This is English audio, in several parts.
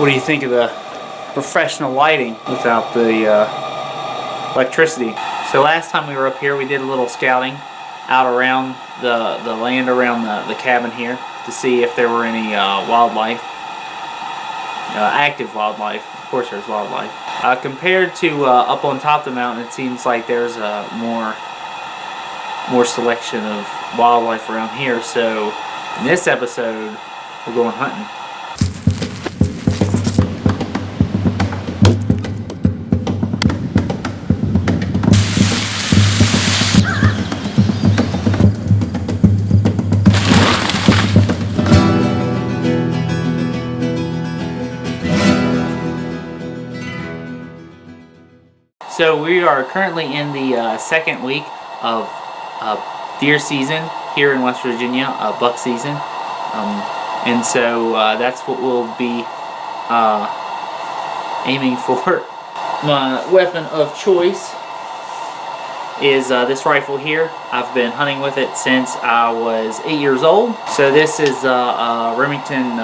What do you think of the professional lighting without the electricity? So last time we were up here, we did a little scouting out around the land around the cabin here to see if there were any wildlife, active wildlife. Of course there's wildlife. Compared to up on top of the mountain, it seems like there's more selection of wildlife around here. So in this episode, we're going hunting. So we are currently in the second week of deer season here in West Virginia, buck season, and so that's what we'll be aiming for. My weapon of choice is this rifle here. I've been hunting with it since I was 8 years old. So this is a Remington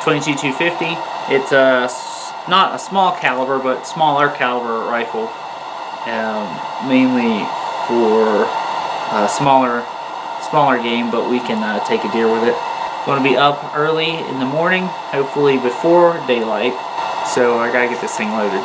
22-250. It's not a small caliber, but smaller caliber rifle, mainly for smaller game, but we can take a deer with it. Going to be up early in the morning, hopefully before daylight, so I gotta get this thing loaded.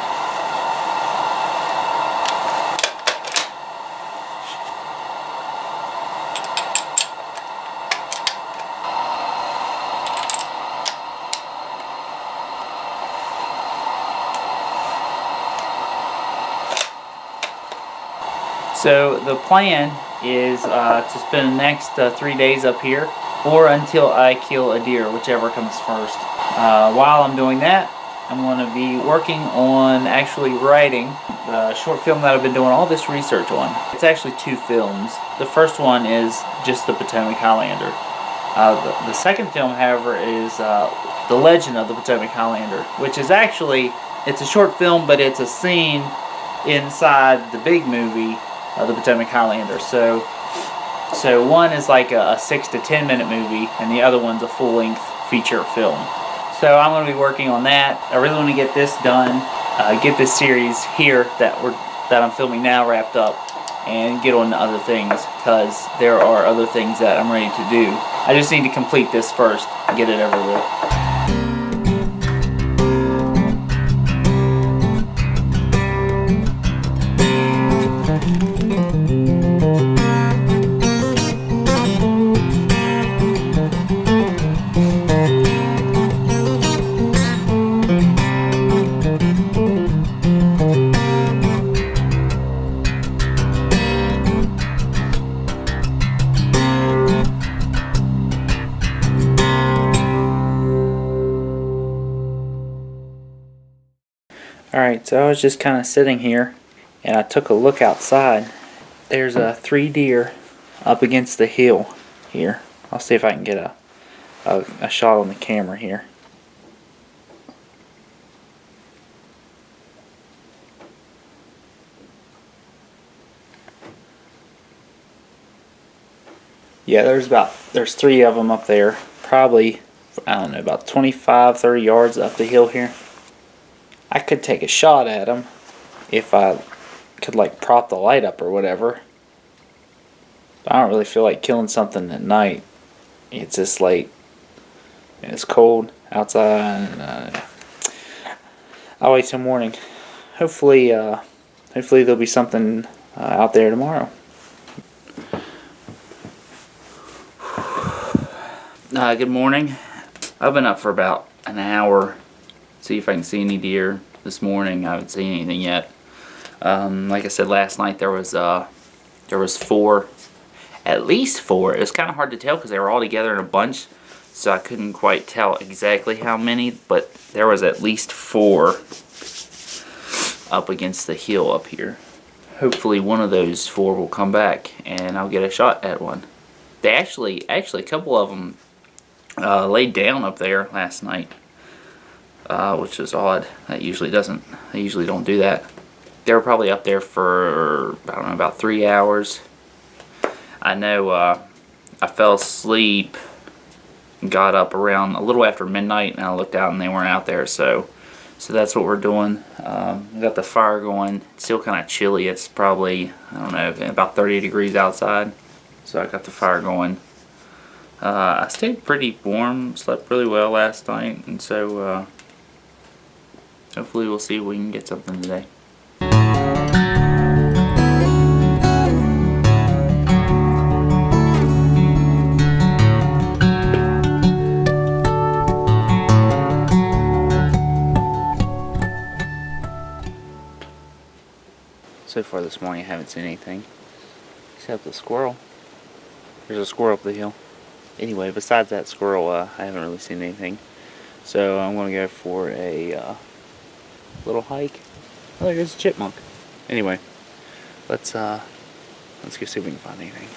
So the plan is to spend the next 3 days up here, or until I kill a deer, whichever comes first. While I'm doing that, I'm going to be working on actually writing the short film that I've been doing all this research on. It's actually 2 films. The first one is just the Potomac Highlander. The second film, however, is The Legend of the Potomac Highlander, which is actually, it's a short film, but it's a scene inside the big movie, the Potomac Highlander. So one is like a 6 to 10 minute movie, and the other one's a full-length feature film. So I'm going to be working on that. I really want to get this done, get this series here that I'm filming now wrapped up, and get on to other things, because there are other things that I'm ready to do. I just need to complete this first and get it over with. Alright, so I was just kind of sitting here, and I took a look outside. There's 3 deer up against the hill here. I'll see if I can get a shot on the camera here. Yeah, there's 3 of them up there. Probably, I don't know, about 25-30 yards up the hill here. I could take a shot at them if I could, like, prop the light up or whatever. But I don't really feel like killing something at night. It's just late and it's cold outside. And, I'll wait till morning. Hopefully there'll be something out there tomorrow. Good morning. I've been up for about an hour. See if I can see any deer this morning. I haven't seen anything yet. Like I said last night, there was 4, at least 4. It was kind of hard to tell because they were all together in a bunch, so I couldn't quite tell exactly how many, but there was at least 4 up against the hill up here. Hopefully one of those 4 will come back and I'll get a shot at one. They actually a couple of them laid down up there last night. Which is odd. They usually don't do that. They were probably up there for, I don't know, about 3 hours. I know I fell asleep got up around a little after midnight, and I looked out and they weren't out there. So that's what we're doing. We got the fire going. It's still kind of chilly. It's probably, I don't know, about 30 degrees outside. So I got the fire going. I stayed pretty warm, slept really well last night, and so hopefully we'll see if we can get something today. So far this morning I haven't seen anything except the squirrel. There's a squirrel up the hill. Anyway, besides that squirrel, I haven't really seen anything. So I'm going to go for a little hike. Oh, there's a chipmunk. Anyway, let's go see if we can find anything.